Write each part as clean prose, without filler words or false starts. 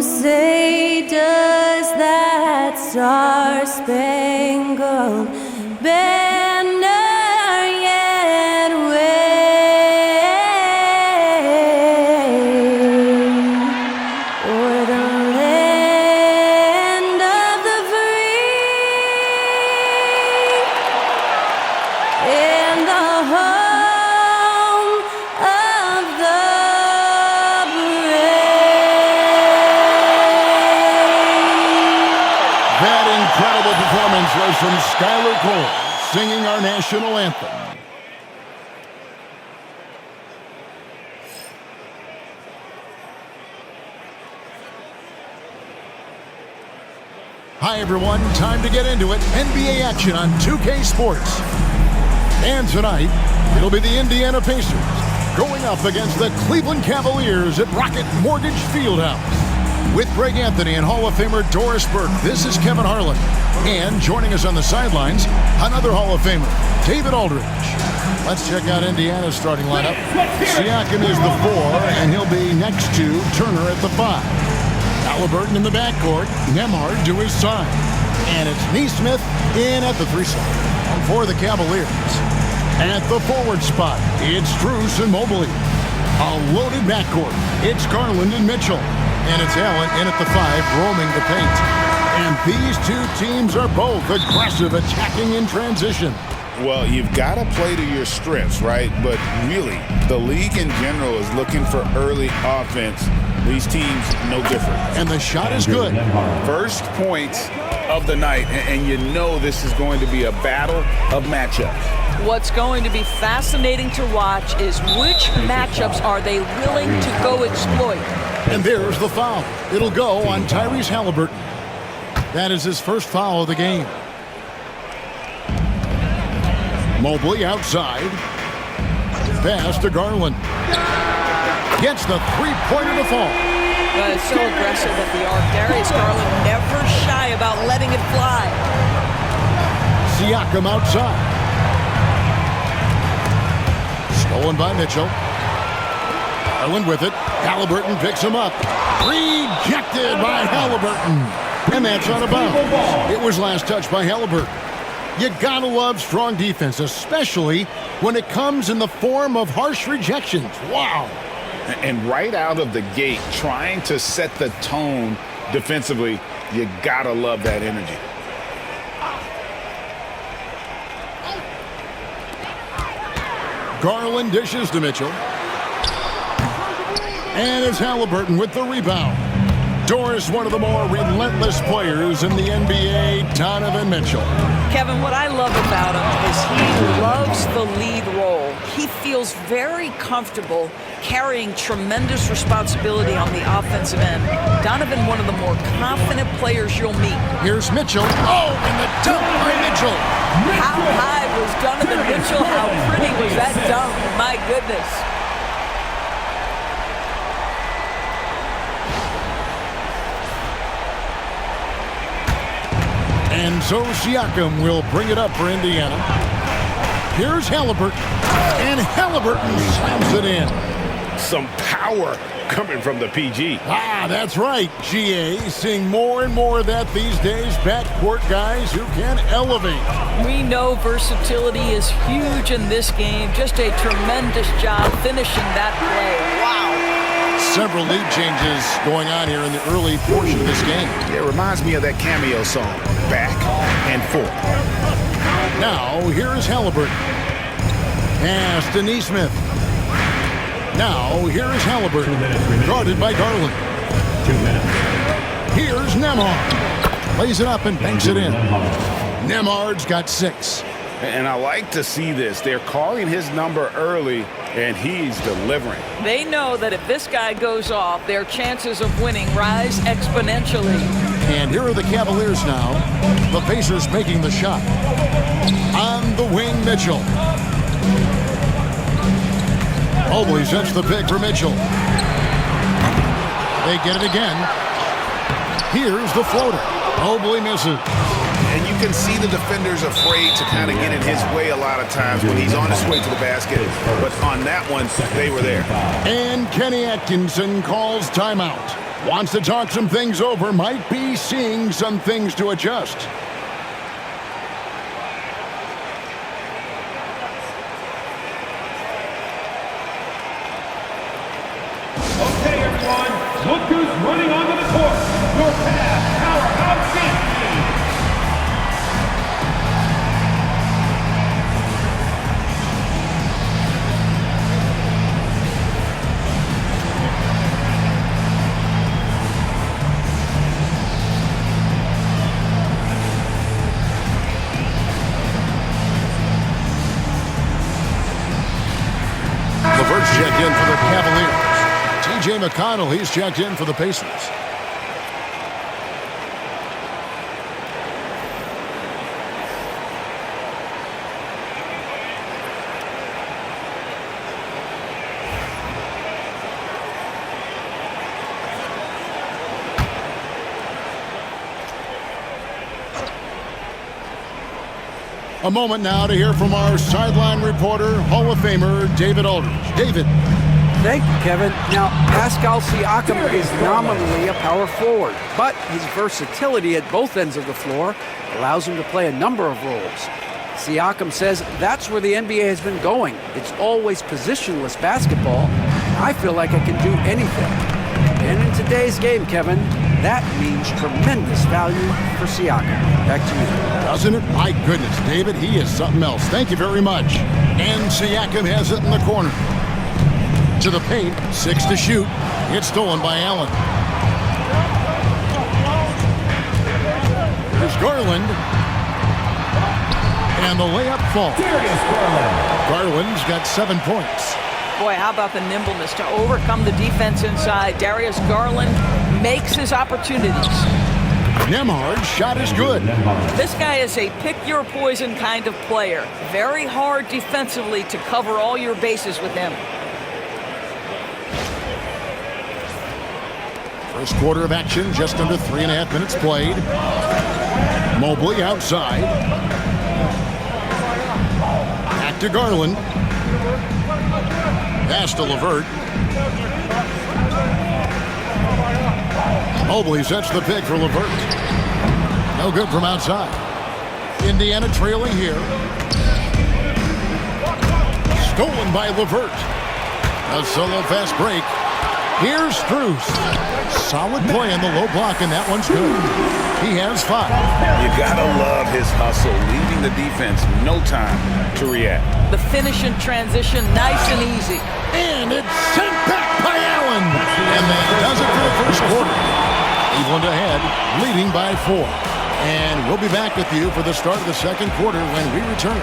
say, does that star-spangled banner yet wave o'er the land of the free and the home of the brave? That incredible performance was from Skylar Cole, singing our national anthem. Hi everyone, time to get into it. NBA action on 2K Sports. And tonight, it'll be the Indiana Pacers going up against the Cleveland Cavaliers at Rocket Mortgage Fieldhouse. With Greg Anthony and Hall of Famer Doris Burke, this is Kevin Harlan. And joining us on the sidelines, another Hall of Famer, David Aldridge. Let's check out Indiana's starting lineup. Siakam is the 4, and he'll be next to Turner at the 5. Halliburton in the backcourt, Nembhard to his side. And it's Nesmith in at the 3 spot. For the Cavaliers. At the forward spot, it's Strus and Mobley. A loaded backcourt, it's Garland and Mitchell. And it's Allen in at the 5, roaming the paint. And these two teams are both aggressive, attacking in transition. Well, you've got to play to your strengths, right? But really, the league in general is looking for early offense. These teams, no different. And the shot is good. First points of the night, and you know this is going to be a battle of matchups. What's going to be fascinating to watch is which matchups are they willing to go exploit. And there's the foul. It'll go on Tyrese Halliburton. That is his first foul of the game. Mobley outside. Pass to Garland. Gets the three-pointer to fall. It's so aggressive at the arc. Darius Garland never shy about letting it fly. Siakam outside. Stolen by Mitchell. Garland with it. Halliburton picks him up. Rejected by Halliburton. And that's out of bounds. It was last touched by Halliburton. You gotta love strong defense, especially when it comes in the form of harsh rejections. Wow. And right out of the gate, trying to set the tone defensively, you gotta love that energy. Garland dishes to Mitchell. And it's Halliburton with the rebound. Doris, one of the more relentless players in the NBA, Donovan Mitchell. Kevin, what I love about him is he loves the lead role. He feels very comfortable carrying tremendous responsibility on the offensive end. Donovan, one of the more confident players you'll meet. Here's Mitchell. Oh, and the dunk by Mitchell. How high was Donovan Mitchell? How pretty was that dunk? My goodness. And so Siakam will bring it up for Indiana. Here's Halliburton. And Halliburton slams it in. Some power coming from the PG. Ah, that's right, GA. Seeing more and more of that these days. Backcourt guys who can elevate. We know versatility is huge in this game. Just a tremendous job finishing that play. Wow. Several lead changes going on here in the early portion of this game. It reminds me of that cameo song, Back and Forth. Now, here's Halliburton. Pass to Nesmith. Now, here's Halliburton. Guarded by Garland. 2 minutes. Here's Nembhard. Lays it up and banks it in. Nembhard's got 6. And I like to see this. They're calling his number early, and he's delivering. They know that if this guy goes off, their chances of winning rise exponentially. And here are the Cavaliers now. The Pacers making the shot. On the wing, Mitchell. Mobley sets the pick for Mitchell. They get it again. Here's the floater. Mobley misses. And you can see the defenders afraid to kind of get in his way a lot of times when he's on his way to the basket. But on that one, they were there. And Kenny Atkinson calls timeout. Wants to talk some things over, might be seeing some things to adjust. Okay, everyone, look who's running onto the court. Your past powerhouse dance team. LeVert's checked in for the Cavaliers. T.J. McConnell, he's checked in for the Pacers. A moment now to hear from our sideline reporter, Hall of Famer David Aldridge. David. Thank you, Kevin. Now, Pascal Siakam is nominally a power forward, but his versatility at both ends of the floor allows him to play a number of roles. Siakam says that's where the NBA has been going. It's always positionless basketball, and I feel like I can do anything. And in today's game, Kevin, that means tremendous value for Siakam. Back to you. Doesn't it? My goodness, David, he is something else. Thank you very much. And Siakam has it in the corner. To the paint, 6 to shoot. It's stolen by Allen. Here's Garland. And the layup falls. Garland's got 7 points. Boy, how about the nimbleness to overcome the defense inside. Darius Garland makes his opportunities. Nembhard's shot is good. This guy is a pick-your-poison kind of player. Very hard defensively to cover all your bases with him. First quarter of action, just under 3.5 minutes played. Mobley outside. Back to Garland. Pass to LeVert. Mobley sets the pick for LeVert. No good from outside. Indiana trailing here. Stolen by LeVert. A solo fast break. Here's Strus. Solid play in the low block, and that one's good. He has 5. You gotta love his hustle, leaving the defense no time to react. The finish in transition, nice and easy. And it's sent back by Allen. And that does it for the first quarter. Cleveland ahead, leading by 4. And we'll be back with you for the start of the second quarter when we return.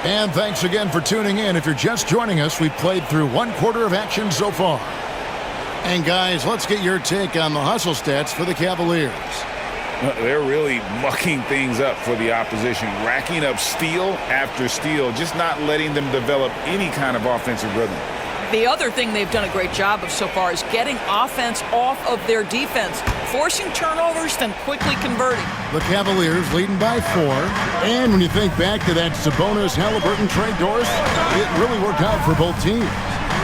And thanks again for tuning in. If you're just joining us, we've played through 1 quarter of action so far. And guys, let's get your take on the hustle stats for the Cavaliers. They're really mucking things up for the opposition, racking up steal after steal, just not letting them develop any kind of offensive rhythm. The other thing they've done a great job of so far is getting offense off of their defense, forcing turnovers, then quickly converting. The Cavaliers leading by 4. And when you think back to that Sabonis-Halliburton trade, Doris, it really worked out for both teams.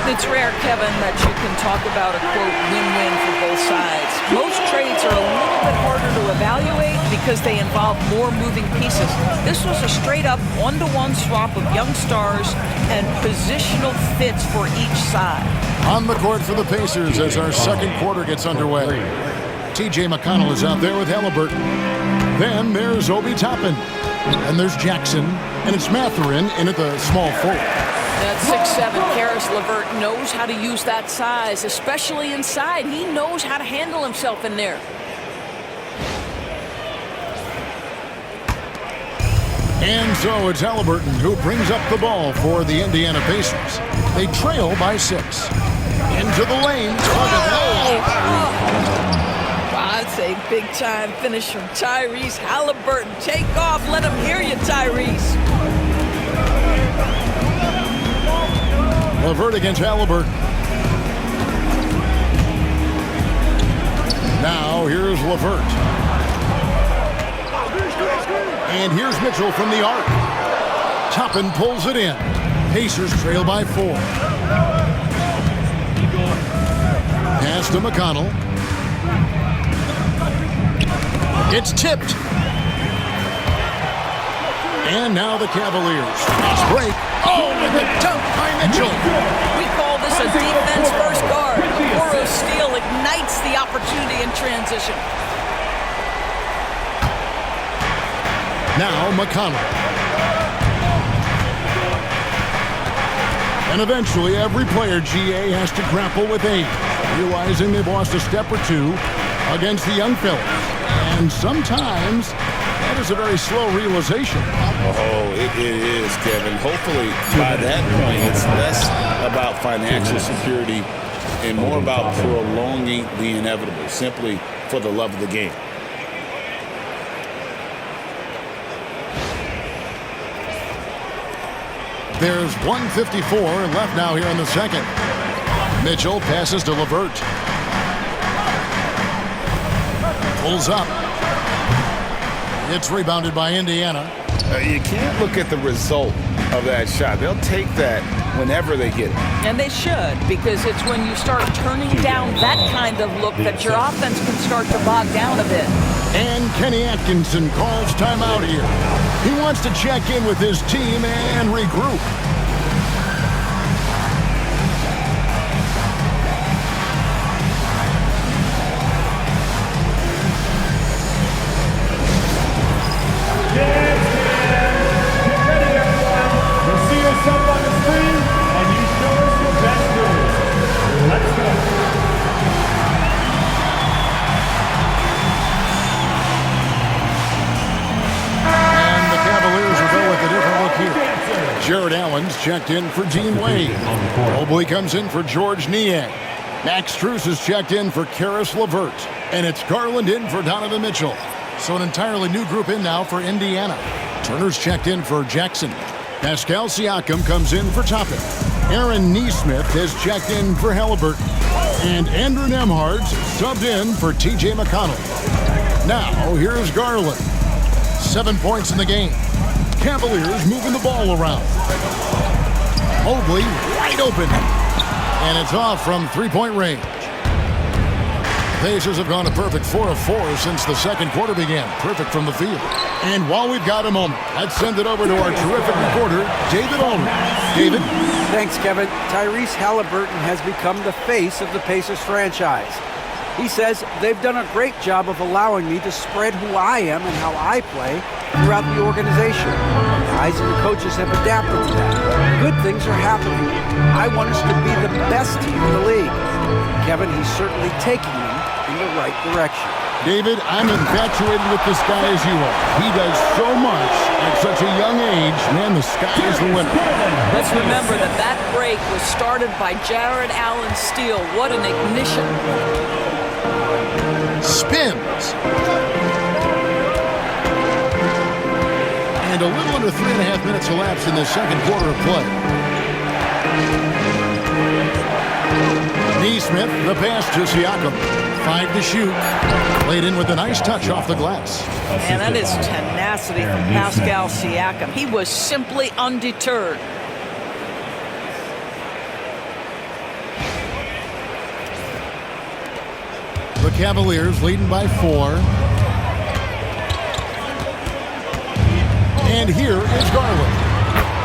It's rare, Kevin, that you can talk about a, quote, win-win for both sides. Most trades are a little bit harder to evaluate because they involve more moving pieces. This was a straight-up one-to-one swap of young stars and positional fits for each side. On the court for the Pacers as our second quarter gets underway. T.J. McConnell is out there with Halliburton. Then there's Obi Toppin. And there's Jackson. And it's Mathurin in at the small forward. That 6'7" Karis LeVert knows how to use that size, especially inside. He knows how to handle himself in there. And so it's Halliburton who brings up the ball for the Indiana Pacers. They trail by 6. Into the lane. That's a big-time finish from Tyrese Halliburton. Take off. Let him hear you, Tyrese. LeVert against Halliburton. Now here's LeVert. And here's Mitchell from the arc. Toppin pulls it in. Pacers trail by 4. Pass to McConnell. It's tipped. And now the Cavaliers. Fast break. Oh, and the dunk by Mitchell. We call this a defense first guard. Oro's steal ignites the opportunity in transition. Now McConnell. And eventually every player, GA, has to grapple with age, realizing they've lost a step or two against the young fellas. And sometimes that is a very slow realization. Oh, it is, Kevin. Hopefully, by that point, it's less about financial security and more about prolonging the inevitable, simply for the love of the game. There's 1:54 left now here in the second. Mitchell passes to LeVert. Pulls up. It's rebounded by Indiana. You can't look at the result of that shot. They'll take that whenever they get it. And they should, because it's when you start turning down that kind of look that your offense can start to bog down a bit. And Kenny Atkinson calls timeout here. He wants to check in with his team and regroup. Jared Allen's checked in for Dean Wade. Mobley comes in for George Niang. Max Strus is checked in for Karis LeVert. And it's Garland in for Donovan Mitchell. So an entirely new group in now for Indiana. Turner's checked in for Jackson. Pascal Siakam comes in for Toppin. Aaron Nesmith has checked in for Halliburton. And Andrew Nembhard's subbed in for TJ McConnell. Now here's Garland. 7 points in the game. Cavaliers moving the ball around. Mobley wide open. And it's off from three-point range. The Pacers have gone a perfect 4 of 4 since the second quarter began. Perfect from the field. And while we've got a moment, let's send it over to our terrific reporter, David Ulrich. David? Thanks, Kevin. Tyrese Halliburton has become the face of the Pacers franchise. He says they've done a great job of allowing me to spread who I am and how I play throughout the organization. Guys and the coaches have adapted to that. Good things are happening. I want us to be the best team in the league. Kevin, he's certainly taking them in the right direction. David, I'm infatuated with this guy as you are. He does so much at such a young age. Man, the sky is the limit. Let's remember that that break was started by Jared Allen's steal. What an ignition. Spins. And a little under 3.5 minutes elapsed in the second quarter of play. Nesmith, the pass to Siakam. 5 to shoot. Played in with a nice touch off the glass. And that is tenacity from Pascal Siakam. He was simply undeterred. The Cavaliers leading by 4. And here is Garland.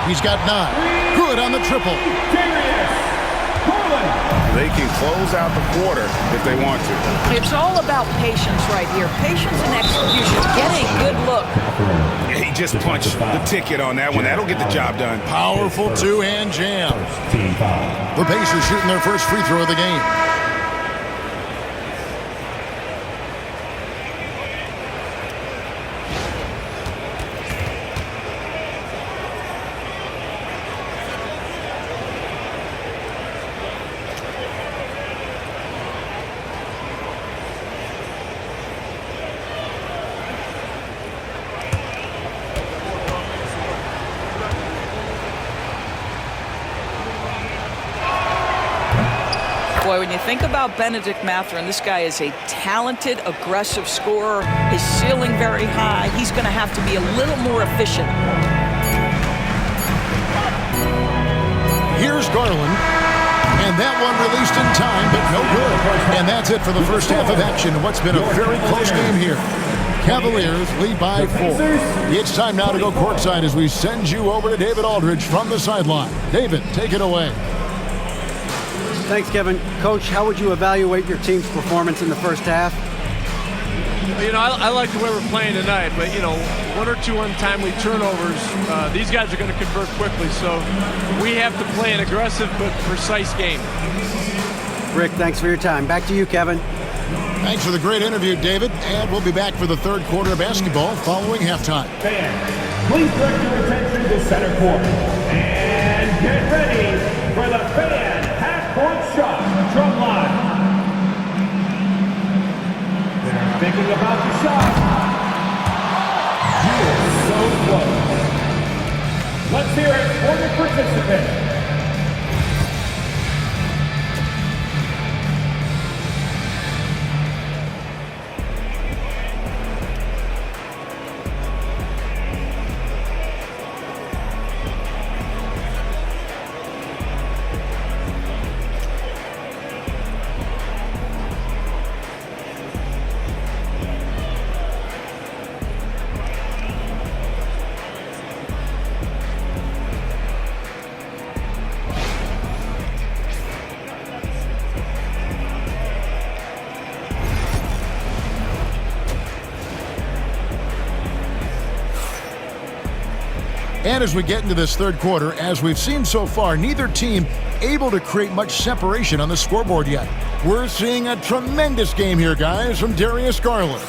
He's got 9. Good on the triple. They can close out the quarter if they want to. It's all about patience right here. Patience and execution. Get a good look. He just punched the ticket on that one. That'll get the job done. Powerful two-hand jam. The Pacers shooting their first free throw of the game. Boy, when you think about Benedict Mathurin, this guy is a talented, aggressive scorer. His ceiling very high. He's going to have to be a little more efficient. Here's Garland. And that one released in time, but no good. And that's it for the first half of action. What's been a very close game here. Cavaliers lead by 4. It's time now to go courtside as we send you over to David Aldridge from the sideline. David, take it away. Thanks, Kevin. Coach, how would you evaluate your team's performance in the first half? You know, I like the way we're playing tonight, but, you know, 1 or 2 untimely turnovers, these guys are going to convert quickly, so we have to play an aggressive but precise game. Rick, thanks for your time. Back to you, Kevin. Thanks for the great interview, David. And we'll be back for the third quarter of basketball following halftime. Fans, please direct your attention to center court. And get ready for the fan half-court shot drum line. They're thinking about the shot. He is so close. Let's hear it for the participant. And as we get into this third quarter, as we've seen so far, neither team able to create much separation on the scoreboard yet. We're seeing a tremendous game here, guys, from Darius Garland.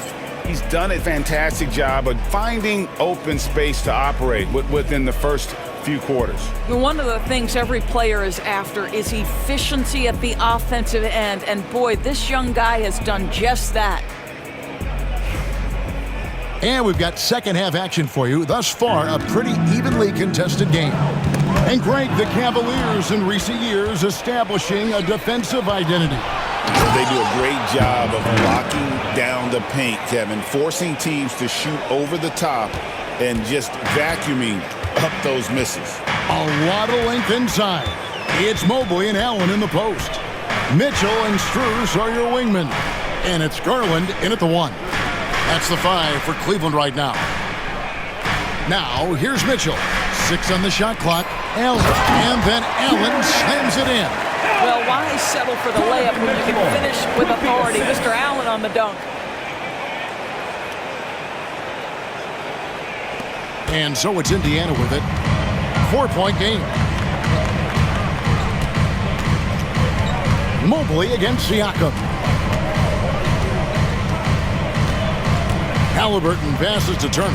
He's done a fantastic job of finding open space to operate within the first few quarters. One of the things every player is after is efficiency at the offensive end, and boy, this young guy has done just that. And we've got second half action for you. Thus far, a pretty evenly contested game. And Greg, the Cavaliers in recent years establishing a defensive identity. They do a great job of locking down the paint, Kevin, forcing teams to shoot over the top and just vacuuming up those misses. A lot of length inside. It's Mobley and Allen in the post. Mitchell and Strus are your wingmen. And it's Garland in at the 1. That's the 5 for Cleveland right now. Now, here's Mitchell. 6 on the shot clock. Allen. And then Allen slams it in. Well, why settle for the layup when you can finish with authority? Mr. Allen on the dunk. And so it's Indiana with it. 4-point game. Mobley against Siakam. Halliburton passes to Turner.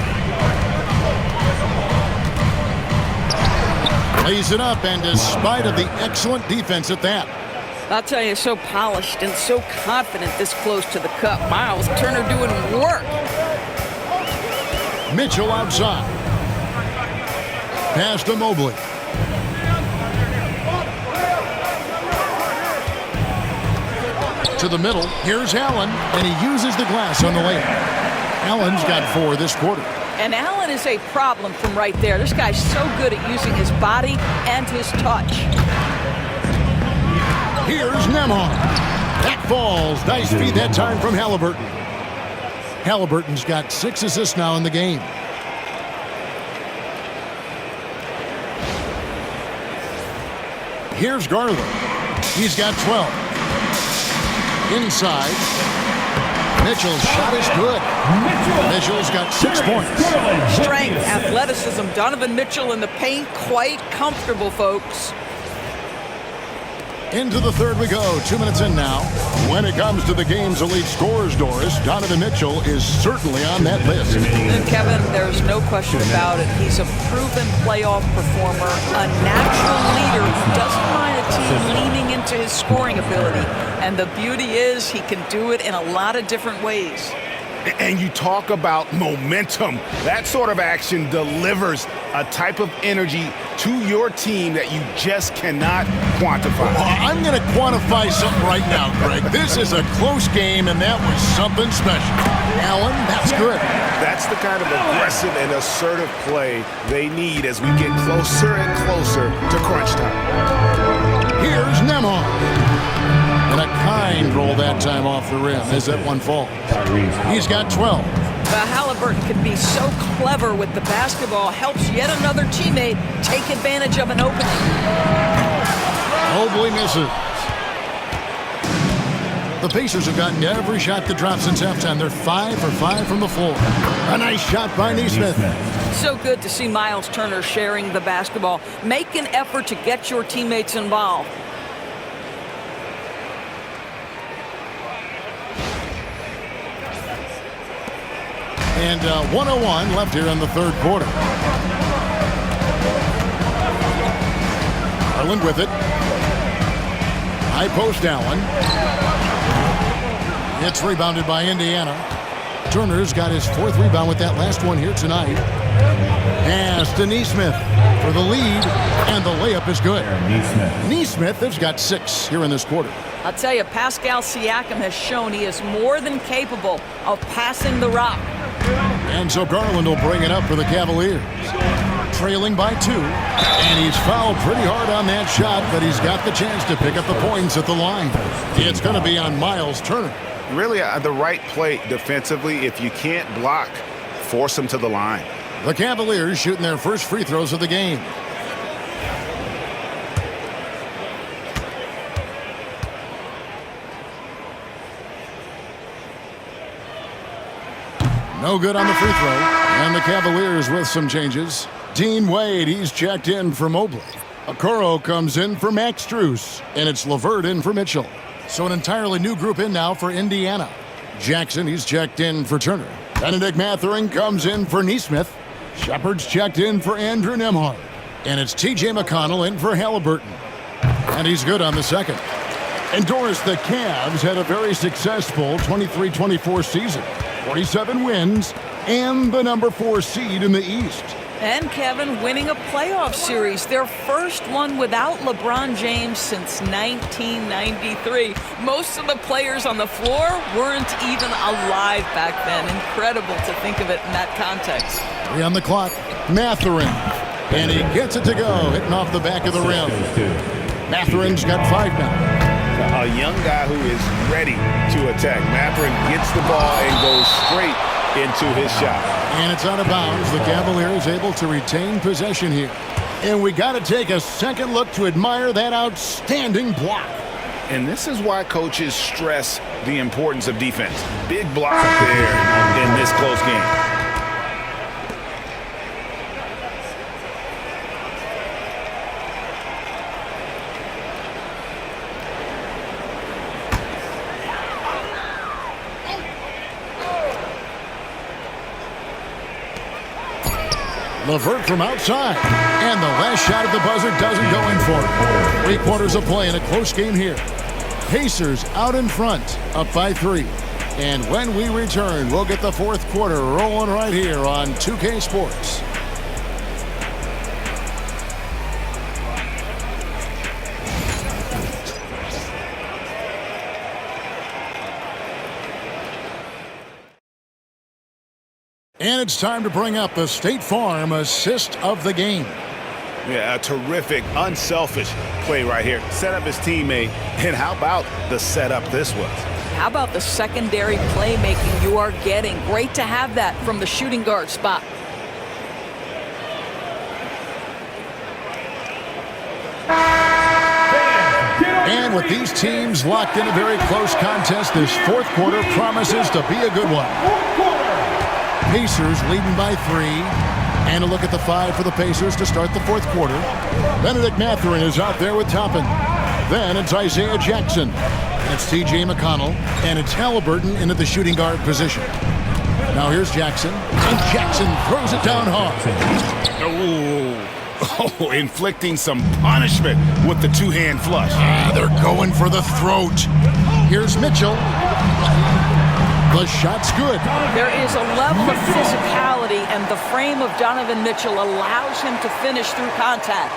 Lays it up, and despite of the excellent defense at that. I'll tell you, so polished and so confident this close to the cup. Miles Turner doing work. Mitchell outside. Pass to Mobley. To the middle. Here's Allen, and he uses the glass on the layup. Allen's got 4 this quarter. And Allen is a problem from right there. This guy's so good at using his body and his touch. Here's Nembhard. That falls. Nice feed that time from Halliburton. Halliburton's got 6 assists now in the game. Here's Garland. He's got 12. Inside. Mitchell's shot is good. Mitchell's got 6 points. Strength, athleticism. Donovan Mitchell in the paint, quite comfortable, folks. Into the third we go. 2 minutes in now. When it comes to the game's elite scorers, Doris, Donovan Mitchell is certainly on that list. And Kevin, there's no question about it. He's a proven playoff performer, a natural leader who doesn't mind a team leaning into his scoring ability. And the beauty is he can do it in a lot of different ways. And you talk about momentum. That sort of action delivers a type of energy to your team that you just cannot quantify. I'm going to quantify something right now, Greg. This is a close game, and that was something special. Allen, that's good. That's the kind of aggressive and assertive play they need as we get closer and closer to crunch time. Here's Nemhard. And a kind roll that time off the rim as that one falls. He's got 12. But Halliburton can be so clever with the basketball, helps yet another teammate take advantage of an opening. Mobley misses. The Pacers have gotten every shot that dropped since halftime. They're 5 for 5 from the floor. A nice shot by Nesmith. So good to see Miles Turner sharing the basketball. Make an effort to get your teammates involved. And 101 left here in the third quarter. Garland with it. High post Allen. It's rebounded by Indiana. Turner's got his fourth rebound with that last one here tonight. Pass to Nesmith for the lead, and the layup is good. Nesmith has got 6 here in this quarter. I'll tell you, Pascal Siakam has shown he is more than capable of passing the rock. And so Garland will bring it up for the Cavaliers. Trailing by 2, and he's fouled pretty hard on that shot, but he's got the chance to pick up the points at the line. It's going to be on Miles Turner. Really the right play defensively. If you can't block, force him to the line. The Cavaliers shooting their first free throws of the game. No good on the free throw. And the Cavaliers with some changes. Dean Wade, he's checked in for Mobley. Okoro comes in for Max Strus. And it's LeVert in for Mitchell. So an entirely new group in now for Indiana. Jackson, he's checked in for Turner. Benedict Mathurin comes in for Nesmith. Shepard's checked in for Andrew Nemhard. And it's T.J. McConnell in for Halliburton. And he's good on the second. And Doris, the Cavs had a very successful 23-24 season. 47 wins and the number 4 seed in the East. And Kevin winning a playoff series, their first one without LeBron James since 1993. Most of the players on the floor weren't even alive back then. Incredible to think of it in that context. 3 on the clock. Mathurin. And he gets it to go, hitting off the back of the rim. Mathurin's got 5 now. A young guy who is ready to attack. Mathurin gets the ball and goes straight into his shot. And it's out of bounds. The Cavaliers able to retain possession here. And we got to take a second look to admire that outstanding block. And this is why coaches stress the importance of defense. Big block there in this close game. LeVert from outside. And the last shot at the buzzer doesn't go in for it. 3 quarters of play in a close game here. Pacers out in front, up by 3. And when we return, we'll get the fourth quarter rolling right here on 2K Sports. And it's time to bring up the State Farm assist of the game. Yeah, a terrific, unselfish play right here. Set up his teammate, and how about the setup this was? How about the secondary playmaking you are getting? Great to have that from the shooting guard spot. And with these teams locked in a very close contest, this fourth quarter promises to be a good one. Pacers leading by 3. And a look at the 5 for the Pacers to start the fourth quarter. Benedict Mathurin is out there with Toppin. Then it's Isaiah Jackson. It's T.J. McConnell. And it's Halliburton into the shooting guard position. Now here's Jackson. And Jackson throws it down hard. Oh, inflicting some punishment with the two-hand flush. They're going for the throat. Here's Mitchell. The shot's good. There is a level of physicality, and the frame of Donovan Mitchell allows him to finish through contact.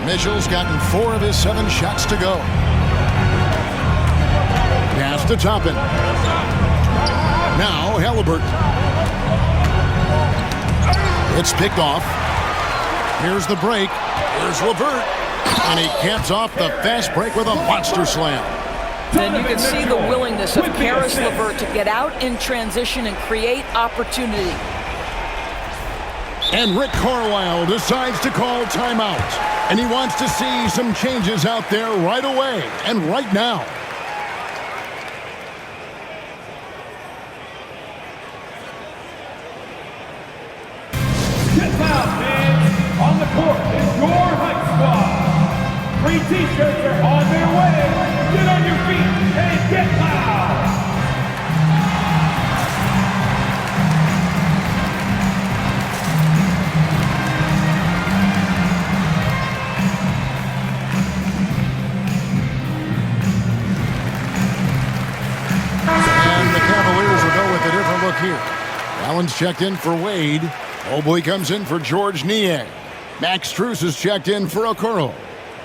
Mitchell's gotten 4 of his 7 shots to go. Pass to Toppin. Now Halliburton. It's picked off. Here's the break. Here's LeVert. And he caps off the fast break with a monster slam. Then you can see the willingness of Caris LeVert to get out in transition and create opportunity. And Rick Carlisle decides to call timeout. And he wants to see some changes out there right away and right now. Get loud, fans! On the court is your hype squad. 3 t-shirts are on their way. Get on your feet and get loud! And the Cavaliers will go with a different look here. Allen's checked in for Wade. Mobley comes in for George Niang. Max Strus is checked in for Okoro.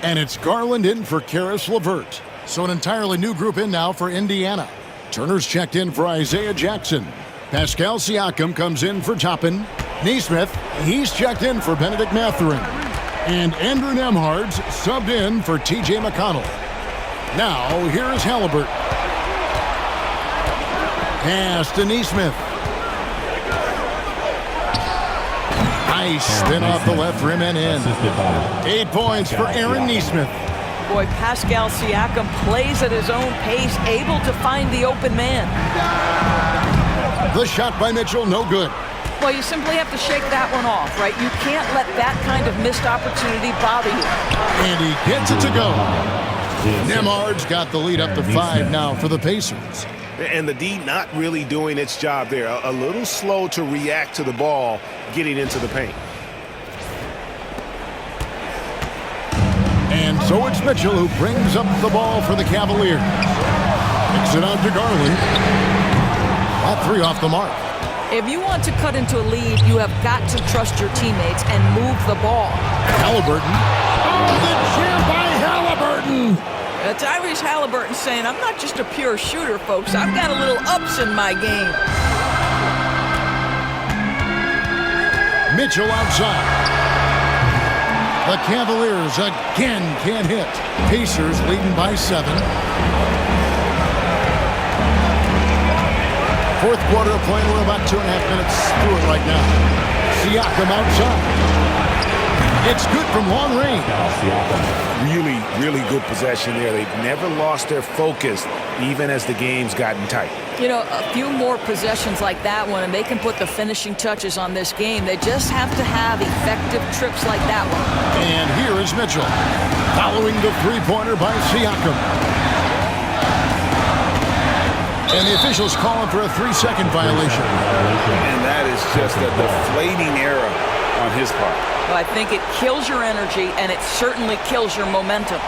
And it's Garland in for Caris LeVert. So an entirely new group in now for Indiana. Turner's checked in for Isaiah Jackson. Pascal Siakam comes in for Toppin. Nesmith, he's checked in for Benedict Mathurin. And Andrew Nembhard's subbed in for TJ McConnell. Now, here is Halliburton. Pass to Nesmith. Nice spin off the left rim and in. 8 points for Aaron Nesmith. Boy, Pascal Siakam plays at his own pace, able to find the open man. The shot by Mitchell, no good. Well, you simply have to shake that one off, right? You can't let that kind of missed opportunity bother you. And he gets it to go. Nembhard's got the lead up to 5 now for the Pacers. And the D not really doing its job there. A little slow to react to the ball getting into the paint. And so it's Mitchell who brings up the ball for the Cavaliers. Kicks it out to Garland. All 3 off the mark. If you want to cut into a lead, you have got to trust your teammates and move the ball. Halliburton. Oh, the cheer by Halliburton. Tyrese Halliburton saying, I'm not just a pure shooter, folks. I've got a little ups in my game. Mitchell outside. The Cavaliers again can't hit. Pacers leading by 7. Fourth quarter of play. We're about 2.5 minutes through it right now. Siakam outside. It's good from long range. Really, really good possession there. They've never lost their focus, even as the game's gotten tight. You know, a few more possessions like that one, and they can put the finishing touches on this game. They just have to have effective trips like that one. And here is Mitchell, following the three-pointer by Siakam. And the officials calling for a 3-second violation. And that is just a deflating error on his part. Well, I think it kills your energy, and it certainly kills your momentum.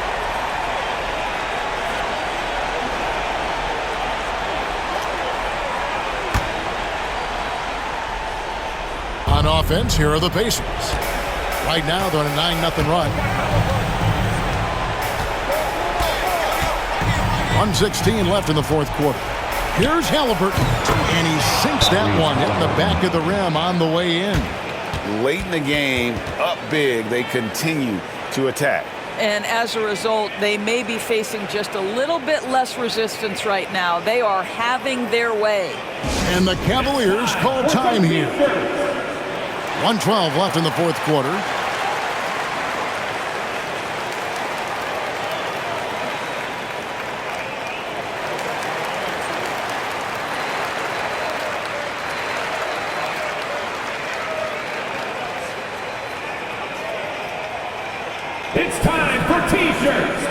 On offense, here are the Pacers. Right now, they're on a 9-0 run. 1:16 left in the fourth quarter. Here's Halliburton, and he sinks that one, hitting the back of the rim on the way in. Late in the game, up big, they continue to attack. And as a result, they may be facing just a little bit less resistance right now. They are having their way. And the Cavaliers call time here. 1:12 left in the fourth quarter. It's time for t-shirts.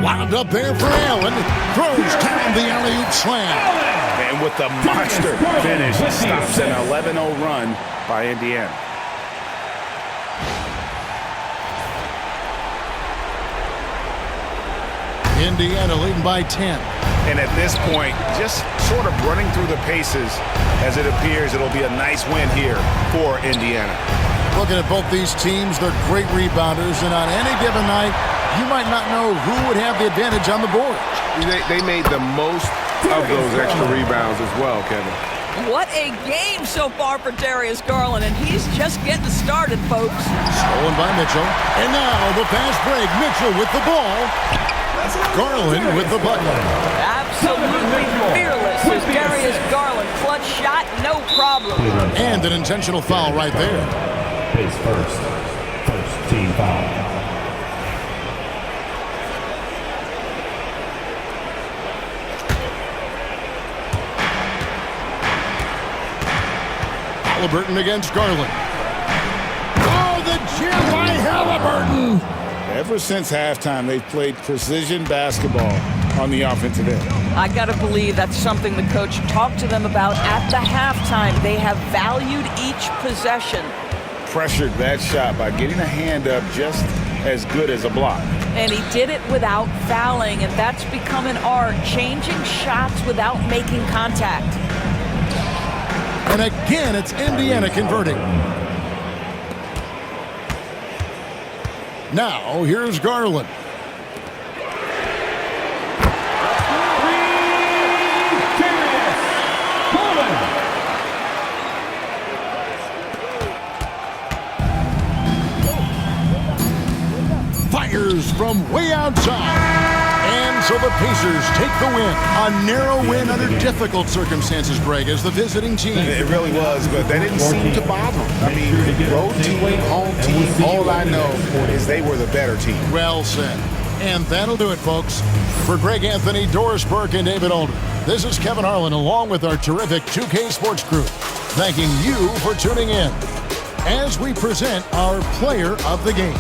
Wound up there for Allen. Throws down the alley-oop slam. And with the monster finish, stops an 11-0 run by Indiana. Indiana leading by 10. And at this point, just sort of running through the paces, as it appears it'll be a nice win here for Indiana. Looking at both these teams, they're great rebounders, and on any given night, you might not know who would have the advantage on the board. They made the most of those extra rebounds as well, Kevin. What a game so far for Darius Garland, and he's just getting started, folks. Stolen by Mitchell. And now the fast break. Mitchell with the ball. Garland with the button. Absolutely fearless is Darius Garland. Clutch shot, no problem. And an intentional foul right there. Pace first. First team foul. Halliburton against Garland. Oh, the cheer by Halliburton! Ever since halftime, they've played precision basketball on the offensive end. I got to believe that's something the coach talked to them about at the halftime. They have valued each possession. Pressured that shot by getting a hand up just as good as a block. And he did it without fouling, and that's become an art, changing shots without making contact. And again, it's Indiana converting. Now, here's Garland. Fires from way outside. And so the Pacers take the win. A narrow win under difficult circumstances, Greg, as the visiting team. It really was, but that didn't seem to bother them. I mean, road team, home team, all I know is they were the better team. Well said. And that'll do it, folks. For Greg Anthony, Doris Burke, and David Alden, this is Kevin Harlan along with our terrific 2K Sports crew, thanking you for tuning in as we present our player of the game.